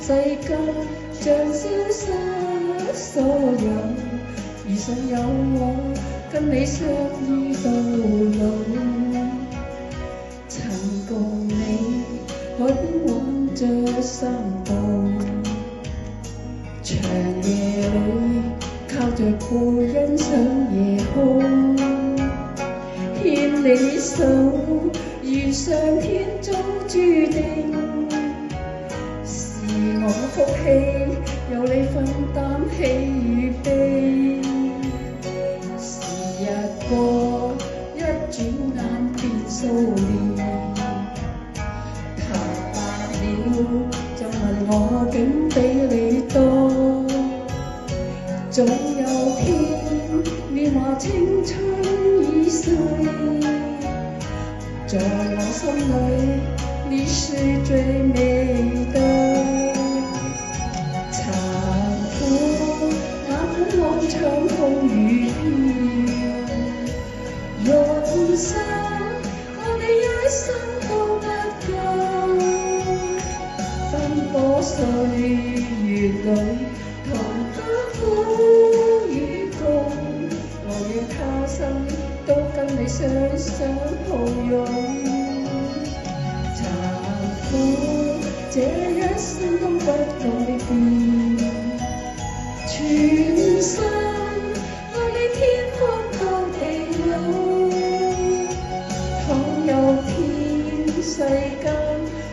世間像消失所有，如信有我跟你相依到老。曾共你海邊挽着衫布，長夜裏靠着背欣賞夜空，牽你手如上天中注定，是我福氣有你分擔喜與悲。時日過一轉眼變數年，談白了就問我竟比你多，總有天年華青春已逝，在我心裏你是最美的。殘酷那本往長風雨飄，用心愛你一生都不夠，奔波歲月裏同得苦與共，來日他生都跟你雙雙抱擁。殘酷這一生都不改變，全心愛你天荒到地老。倘有天世間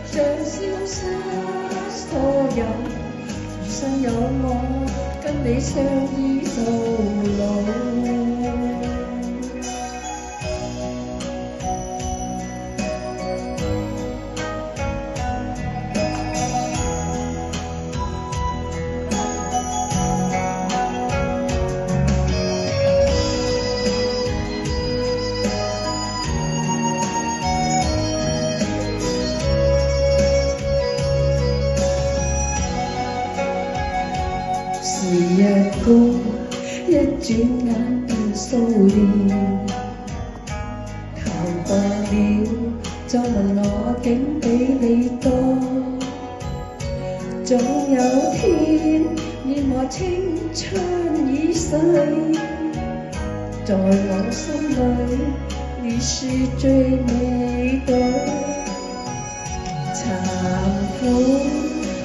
像消失所有，餘生有我跟你相依到老。時日過一轉眼變數年，談白了就問我竟比你多，總有天年華青春已逝，在我心裏你是最美的。殘酷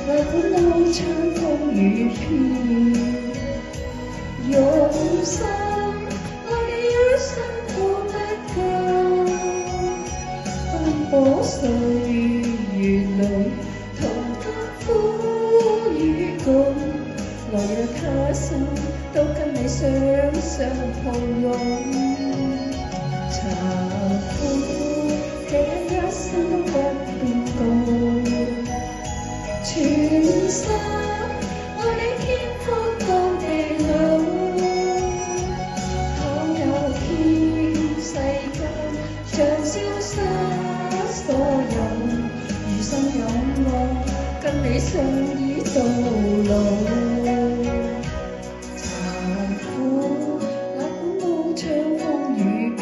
那本往長風雨飄，用心愛你一生都不夠，奔波歲月裏同得苦與共，來日他生都跟你雙雙抱擁。殘酷這一生都不變共，全心愛你天荒到地老。倘有天世間像消失所有，餘生有我跟你相依到老。殘酷那本往長風雨飄，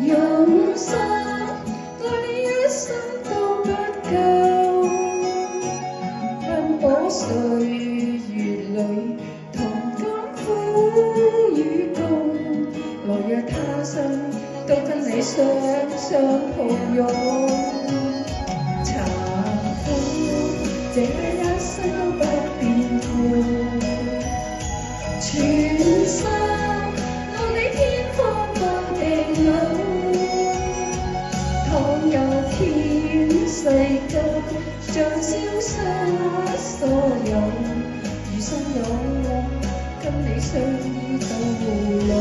用心愛你一生都不夠，奔波歲月裏同甘苦與共，來日他生都跟你雙雙抱擁。殘酷這一生都不變故，全心愛你天荒到地老。倘有天世間像消失所有，餘生有我跟你相依到老。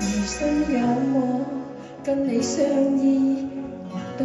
餘生有我跟你相依到